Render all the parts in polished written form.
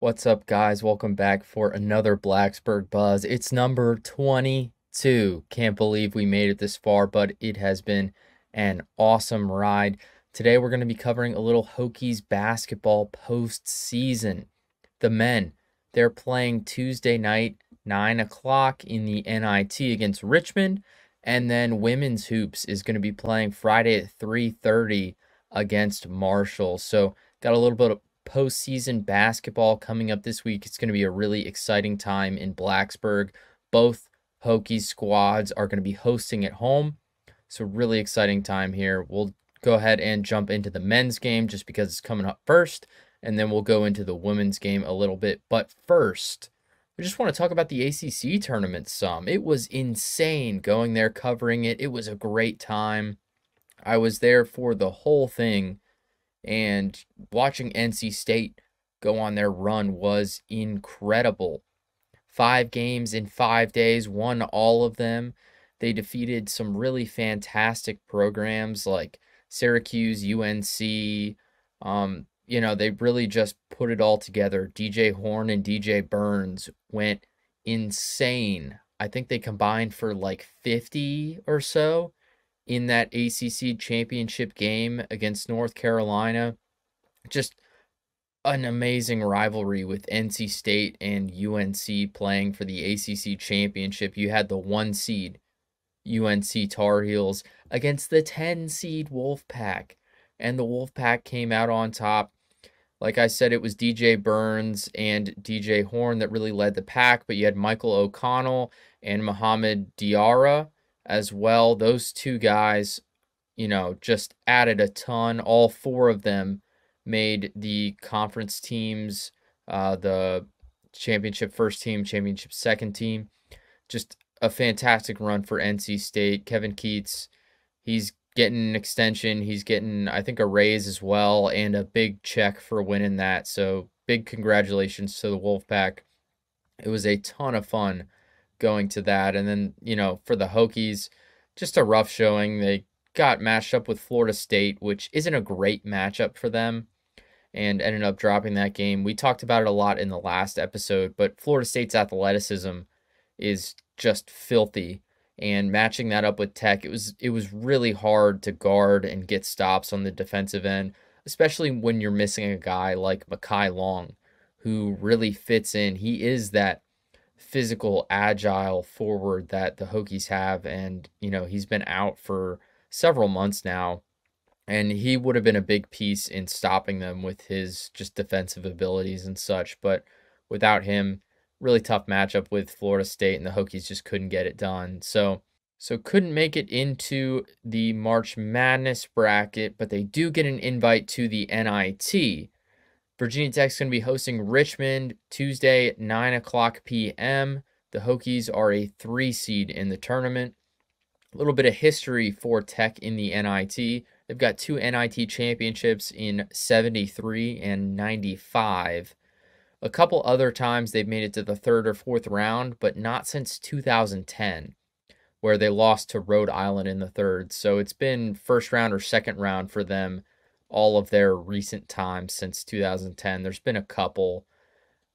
What's up, guys? Welcome back for another Blacksburg Buzz. It's number 22. Can't believe we made it this far, but it has been an awesome ride. Today, we're going to be covering a little Hokies basketball postseason. The men, they're playing Tuesday night, 9 o'clock in the NIT against Richmond. And then women's hoops is going to be playing Friday at 3:30 against Marshall. So, got a little bit of postseason basketball coming up this week. It's going to be a really exciting time in Blacksburg. Both Hokies squads are going to be hosting at home. So really exciting time here. We'll go ahead and jump into the men's game just because it's coming up first, and then we'll go into the women's game a little bit. But first, we just want to talk about the ACC tournament some. It was insane going there covering it. It was a great time. I was there for the whole thing. And watching NC State go on their run was incredible. 5 games in 5 days, won all of them. They defeated some really fantastic programs like Syracuse, UNC. They really just put it all together. DJ Horn and DJ Burns went insane. I think they combined for like 50 or so in that ACC championship game against North Carolina. Just an amazing rivalry with NC State and UNC playing for the ACC championship. You had the 1 seed UNC Tar Heels against the 10 seed Wolfpack, and the Wolfpack came out on top. Like I said, it was DJ Burns and DJ Horn that really led the pack, but you had Michael O'Connell and Mohamed Diarra as well. Those two guys, just added a ton. All four of them made the conference teams, the championship first team, championship second team. Just a fantastic run for NC State. Kevin Keats, he's getting an extension. He's getting, I think, a raise as well and a big check for winning that. So big congratulations to the Wolfpack. It was a ton of fun going to that. And then, for the Hokies, just a rough showing. They got matched up with Florida State, which isn't a great matchup for them, and ended up dropping that game. We talked about it a lot in the last episode, but Florida State's athleticism is just filthy. And matching that up with Tech, it was really hard to guard and get stops on the defensive end, especially when you're missing a guy like Mekhi Long, who really fits in. He is that physical, agile forward that the Hokies have, and he's been out for several months now, and he would have been a big piece in stopping them with his just defensive abilities and such. But without him, really tough matchup with Florida State, and the Hokies just couldn't get it done. So couldn't make it into the March Madness bracket, but they do get an invite to the NIT. Virginia Tech's going to be hosting Richmond Tuesday at 9 o'clock p.m. The Hokies are a 3 seed in the tournament. A little bit of history for Tech in the NIT. They've got 2 NIT championships in 73 and 95. A couple other times they've made it to the 3rd or 4th round, but not since 2010, where they lost to Rhode Island in the 3rd. So it's been 1st round or 2nd round for them all of their recent times since 2010. There's been a couple,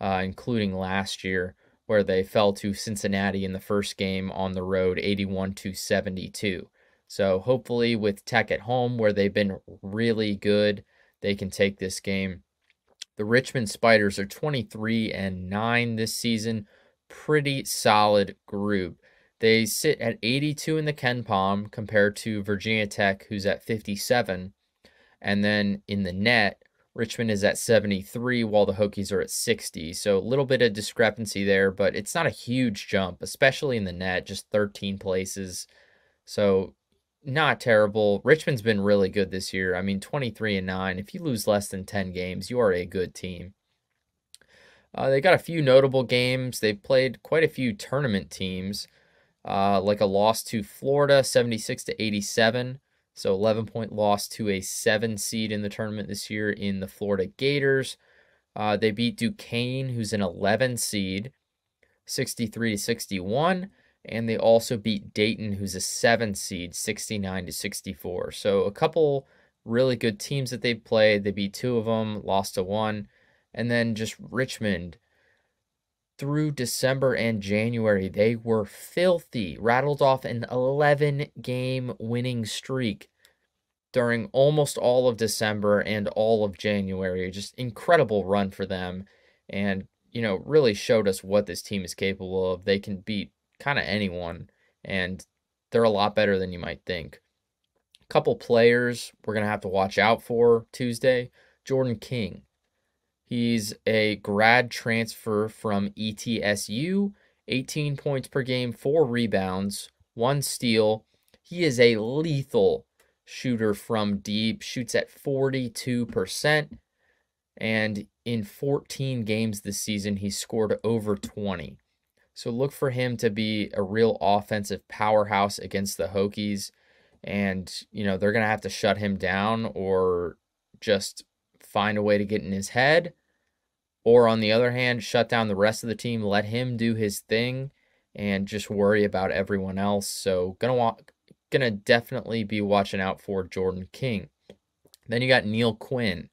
including last year, where they fell to Cincinnati in the first game on the road, 81-72. So hopefully with Tech at home, where they've been really good, they can take this game. The Richmond Spiders are 23-9 this season. Pretty solid group. They sit at 82 in the KenPom compared to Virginia Tech, who's at 57. And then in the net, Richmond is at 73 while the Hokies are at 60. So a little bit of discrepancy there, but it's not a huge jump, especially in the net, just 13 places. So not terrible. Richmond's been really good this year. I mean, 23-9. If you lose less than 10 games, you are a good team. They got a few notable games. They've played quite a few tournament teams, like a loss to Florida, 76-87. So 11-point loss to a 7 seed in the tournament this year in the Florida Gators. They beat Duquesne, who's an 11 seed, 63-61. And they also beat Dayton, who's a 7 seed, 69-64. So a couple really good teams that they've played. They beat 2 of them, lost to 1. And then just Richmond through December and January, they were filthy, rattled off an 11-game winning streak during almost all of December and all of January. Just incredible run for them. And, really showed us what this team is capable of. They can beat kind of anyone, and they're a lot better than you might think. A couple players we're going to have to watch out for Tuesday. Jordan King. He's a grad transfer from ETSU, 18 points per game, 4 rebounds, 1 steal. He is a lethal shooter from deep, shoots at 42%, and in 14 games this season, he scored over 20. So look for him to be a real offensive powerhouse against the Hokies, and, they're going to have to shut him down or just find a way to get in his head. Or on the other hand, shut down the rest of the team, let him do his thing, and just worry about everyone else. So gonna definitely be watching out for Jordan King. Then you got Neil Quinn,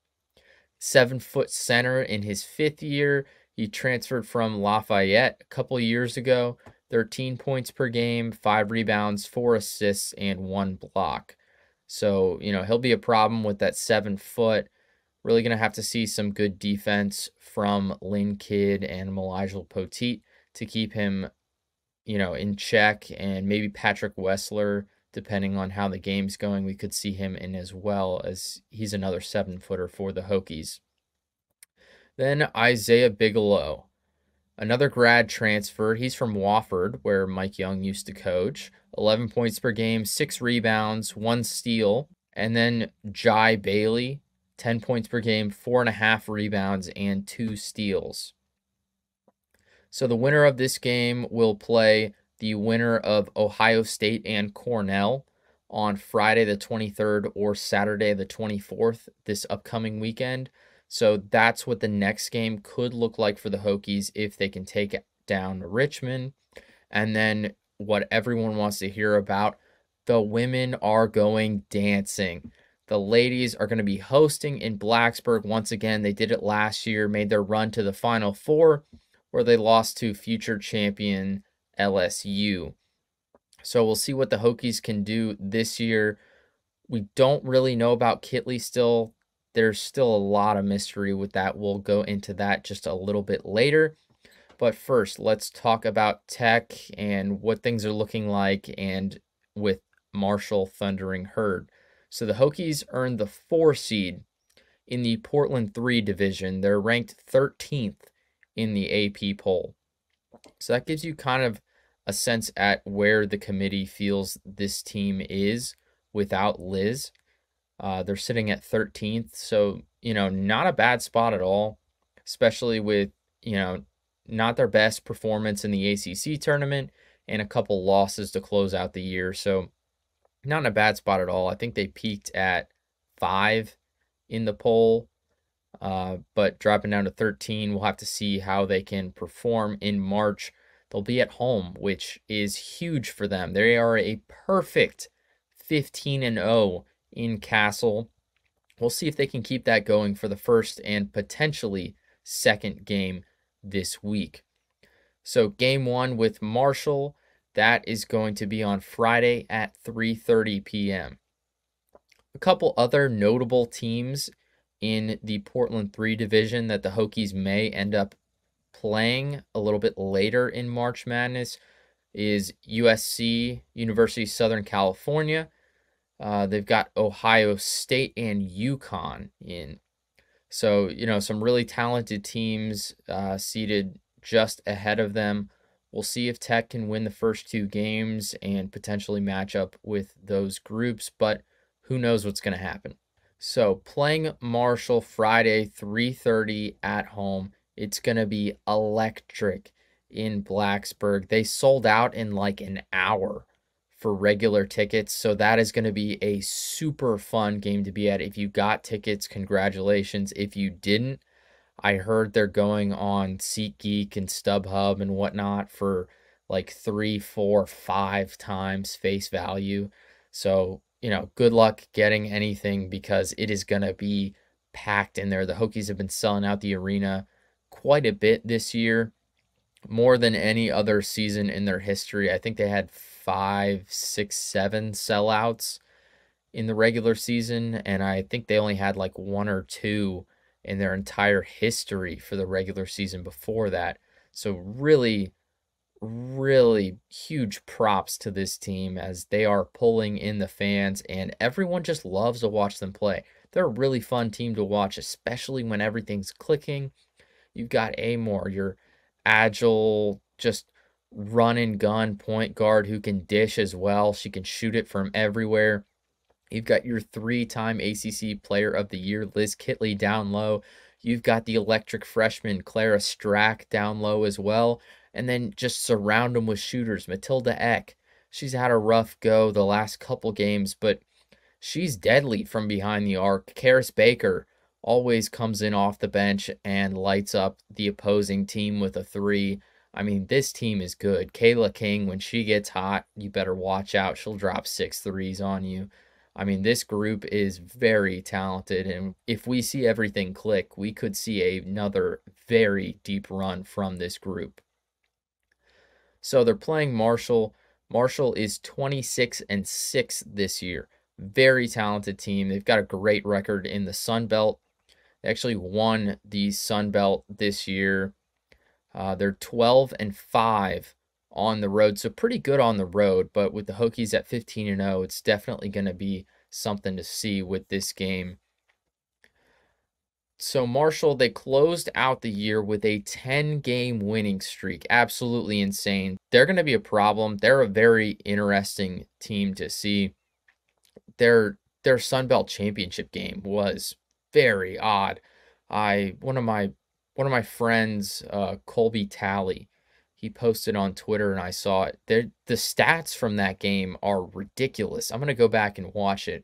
7-foot center in his 5th year. He transferred from Lafayette a couple years ago. 13 points per game, 5 rebounds, 4 assists, and 1 block. So, he'll be a problem with that 7-foot. Really going to have to see some good defense from Lynn Kidd and Malijal Poteet to keep him, in check. And maybe Patrick Wessler, depending on how the game's going, we could see him in as well, as he's another 7-footer for the Hokies. Then Isaiah Bigelow, another grad transfer. He's from Wofford, where Mike Young used to coach. 11 points per game, 6 rebounds, 1 steal. And then Jai Bailey, 10 points per game, 4.5 rebounds, and 2 steals. So the winner of this game will play the winner of Ohio State and Cornell on Friday the 23rd or Saturday the 24th this upcoming weekend. So that's what the next game could look like for the Hokies if they can take down Richmond. And then what everyone wants to hear about, the women are going dancing. The ladies are going to be hosting in Blacksburg once again. They did it last year, made their run to the Final Four, where they lost to future champion LSU. So we'll see what the Hokies can do this year. We don't really know about Kitley still. There's still a lot of mystery with that. We'll go into that just a little bit later. But first, let's talk about Tech and what things are looking like, and with Marshall thundering herd. So the Hokies earned the 4 seed in the Portland 3 division. They're ranked 13th in the AP poll. So that gives you kind of a sense at where the committee feels this team is without Liz. They're sitting at 13th. So, not a bad spot at all, especially with, not their best performance in the ACC tournament and a couple losses to close out the year. So not in a bad spot at all. I think they peaked at 5 in the poll, but dropping down to 13. We'll have to see how they can perform in March. They'll be at home, which is huge for them. They are a perfect 15-0 in Castle. We'll see if they can keep that going for the first and potentially second game this week. So game 1 with Marshall, that is going to be on Friday at 3:30 p.m. A couple other notable teams in the Portland 3 division that the Hokies may end up playing a little bit later in March Madness is USC, University of Southern California. They've got Ohio State and UConn in. So, some really talented teams seated just ahead of them. We'll see if Tech can win the first 2 games and potentially match up with those groups, but who knows what's going to happen. So playing Marshall Friday, 3:30 at home. It's going to be electric in Blacksburg. They sold out in like an hour for regular tickets, so that is going to be a super fun game to be at. If you got tickets, congratulations. If you didn't, I heard they're going on SeatGeek and StubHub and whatnot for like 3, 4, 5 times face value. So, good luck getting anything because it is going to be packed in there. The Hokies have been selling out the arena quite a bit this year, more than any other season in their history. I think they had 5, 6, 7 sellouts in the regular season, and I think they only had like 1 or 2 in their entire history for the regular season before that. So really, really huge props to this team as they are pulling in the fans, and everyone just loves to watch them play. They're a really fun team to watch, especially when everything's clicking. You've got Amor, your agile, just run and gun point guard who can dish as well. She can shoot it from everywhere. You've got your 3-time ACC Player of the Year, Liz Kitley, down low. You've got the electric freshman, Clara Strack, down low as well. And then just surround them with shooters. Matilda Eck, she's had a rough go the last couple games, but she's deadly from behind the arc. Karis Baker always comes in off the bench and lights up the opposing team with a 3. I mean, this team is good. Kayla King, when she gets hot, you better watch out. She'll drop 6 threes on you. I mean, this group is very talented, and if we see everything click, we could see another very deep run from this group. So they're playing Marshall. Marshall is 26-6 this year. Very talented team. They've got a great record in the Sun Belt. They actually won the Sun Belt this year. They're 12-5 on the road, so pretty good on the road, but with the Hokies at 15-0, it's definitely going to be something to see with this game. So Marshall, they closed out the year with a 10-game winning streak. Absolutely insane. They're going to be a problem. They're a very interesting team to see. Their Sun Belt championship game was very odd. One of my friends, Colby Talley, he posted on Twitter and I saw it. The stats from that game are ridiculous. I'm going to go back and watch it.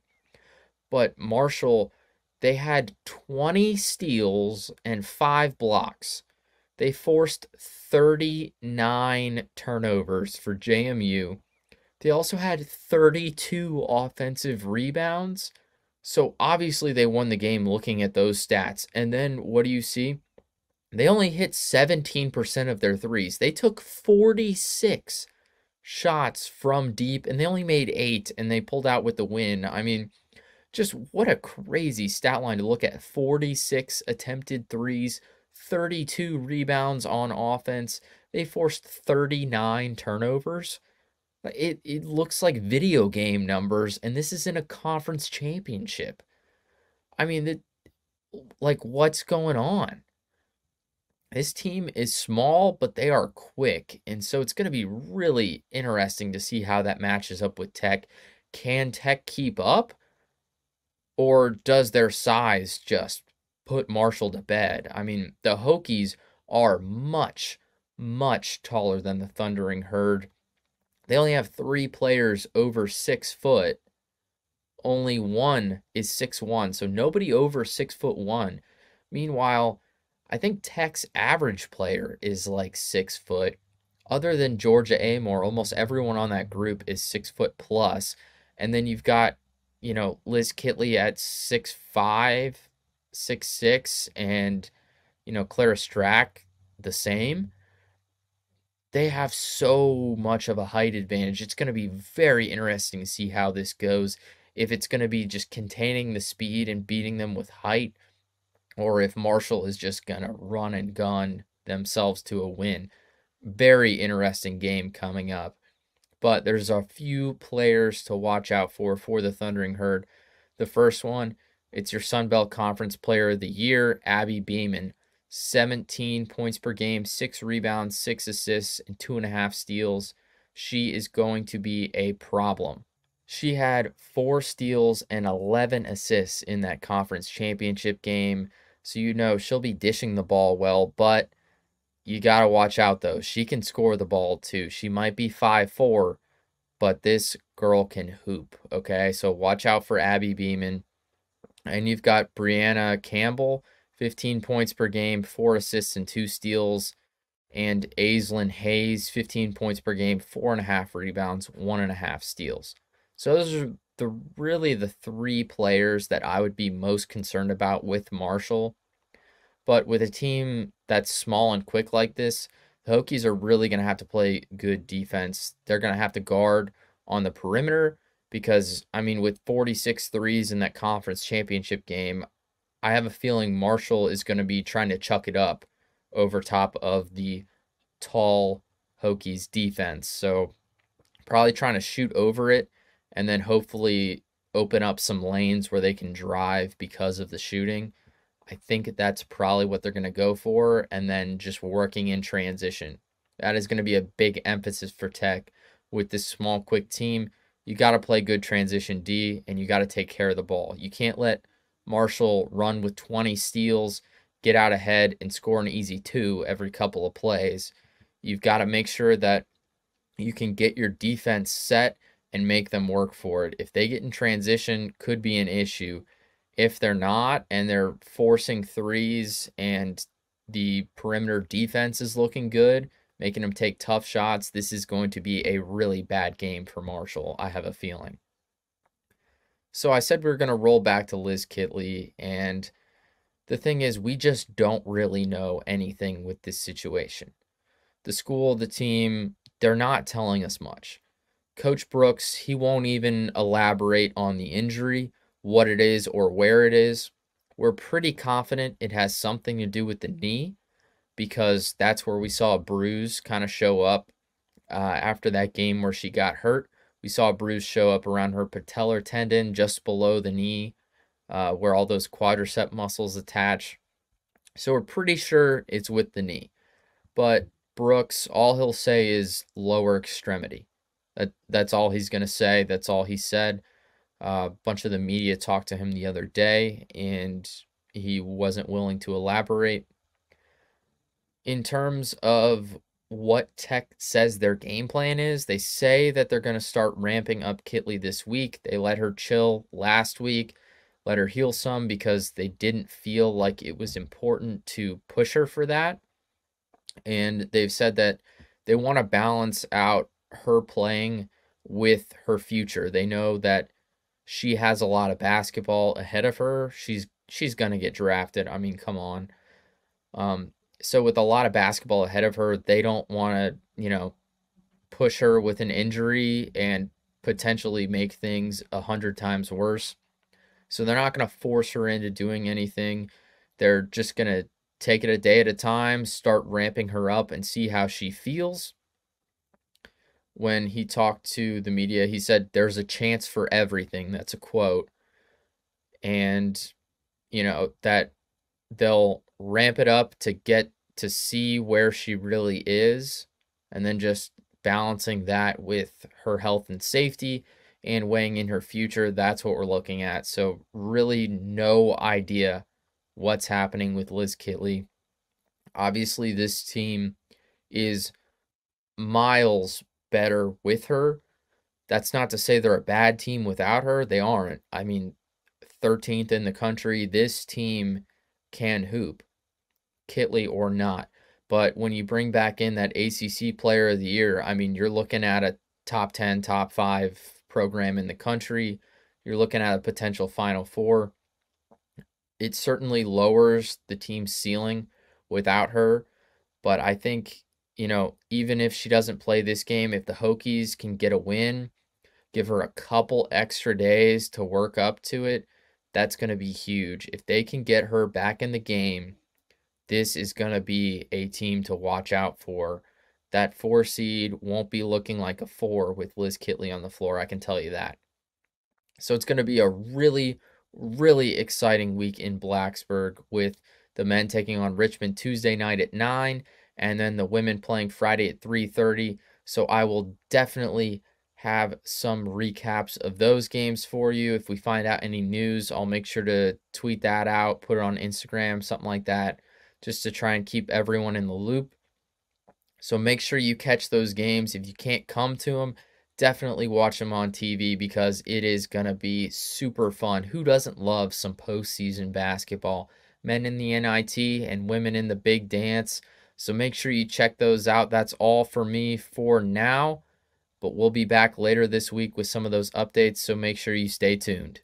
But Marshall, they had 20 steals and 5 blocks. They forced 39 turnovers for JMU. They also had 32 offensive rebounds. So obviously they won the game looking at those stats. And then what do you see? They only hit 17% of their threes. They took 46 shots from deep, and they only made 8, and they pulled out with the win. I mean, just what a crazy stat line to look at. 46 attempted threes, 32 rebounds on offense. They forced 39 turnovers. It looks like video game numbers, and this is in a conference championship. I mean, like, what's going on? This team is small, but they are quick, and so it's going to be really interesting to see how that matches up with Tech. Can Tech keep up, or does their size just put Marshall to bed? I mean, the Hokies are much, much taller than the Thundering Herd. They only have 3 players over 6 foot. Only one is 6'1", so nobody over 6'1". Meanwhile, I think Tech's average player is like 6 foot. Other than Georgia Amor, almost everyone on that group is 6 foot plus. And then you've got, Liz Kitley at 6'5", 6'6", and, Clara Strack the same. They have so much of a height advantage. It's going to be very interesting to see how this goes. If it's going to be just containing the speed and beating them with height, or if Marshall is just going to run and gun themselves to a win. Very interesting game coming up. But there's a few players to watch out for the Thundering Herd. The first one, it's your Sun Belt Conference Player of the Year, Abby Beeman. 17 points per game, 6 rebounds, 6 assists, and 2.5 steals. She is going to be a problem. She had 4 steals and 11 assists in that conference championship game. So she'll be dishing the ball well, but you got to watch out, though. She can score the ball, too. She might be 5'4", but this girl can hoop, okay? So watch out for Abby Beeman. And you've got Brianna Campbell, 15 points per game, 4 assists and 2 steals. And Aislinn Hayes, 15 points per game, 4.5 rebounds, 1.5 steals. So those are the three players that I would be most concerned about with Marshall. But with a team that's small and quick like this, the Hokies are really going to have to play good defense. They're going to have to guard on the perimeter because, I mean, with 46 threes in that conference championship game, I have a feeling Marshall is going to be trying to chuck it up over top of the tall Hokies defense. So probably trying to shoot over it and then hopefully open up some lanes where they can drive because of the shooting. I think that's probably what they're going to go for, and then just working in transition. That is going to be a big emphasis for Tech with this small, quick team. You got to play good transition D, and you got to take care of the ball. You can't let Marshall run with 20 steals, get out ahead, and score an easy two every couple of plays. You've got to make sure that you can get your defense set and make them work for it. If they get in transition, could be an issue. If they're not and they're forcing threes and the perimeter defense is looking good, making them take tough shots, this is going to be a really bad game for Marshall, I have a feeling. So I said we were going to roll back to Liz Kitley, and the thing is, we just don't really know anything with this situation. The school, the team, they're not telling us much. Coach Brooks, he won't even elaborate on the injury, what it is, or where it is. We're pretty confident it has something to do with the knee because that's where we saw a bruise kind of show up after that game where she got hurt. We saw a bruise show up around her patellar tendon just below the knee where all those quadricep muscles attach. So we're pretty sure it's with the knee. But Brooks, all he'll say is lower extremity. That's all he's going to say. That's all he said. A bunch of the media talked to him the other day, and he wasn't willing to elaborate. In terms of what Tech says their game plan is, they say that they're going to start ramping up Kitley this week. They let her chill last week, let her heal some because they didn't feel like it was important to push her for that. And they've said that they want to balance out her playing with her future. They know that she has a lot of basketball ahead of her. She's going to get drafted. I mean, come on. So with a lot of basketball ahead of her, they don't want to, push her with an injury and potentially make things 100 times worse. So they're not going to force her into doing anything. They're just going to take it a day at a time, start ramping her up and see how she feels. When he talked to the media, he said, "There's a chance for everything." That's a quote. And, that they'll ramp it up to get to see where she really is, and then just balancing that with her health and safety and weighing in her future. That's what we're looking at. So really no idea what's happening with Liz Kitley. Obviously, this team is miles better with her. That's not to say they're a bad team without her. They aren't. I mean, 13th in the country. This team can hoop, Kitley or not. But when you bring back in that ACC Player of the Year, I mean, you're looking at a top 10, top 5 program in the country. You're looking at a potential Final Four. It certainly lowers the team's ceiling without her. But I think, even if she doesn't play this game, if the Hokies can get a win, give her a couple extra days to work up to it, that's going to be huge. If they can get her back in the game, this is going to be a team to watch out for. That 4 seed won't be looking like a 4 with Liz Kitley on the floor, I can tell you that. So it's going to be a really, really exciting week in Blacksburg with the men taking on Richmond Tuesday night at 9 and then the women playing Friday at 3:30. So I will definitely have some recaps of those games for you. If we find out any news, I'll make sure to tweet that out, put it on Instagram, something like that, just to try and keep everyone in the loop. So make sure you catch those games. If you can't come to them, definitely watch them on TV because it is going to be super fun. Who doesn't love some postseason basketball? Men in the NIT and women in the big dance. So make sure you check those out. That's all for me for now. but we'll be back later this week with some of those updates, so make sure you stay tuned.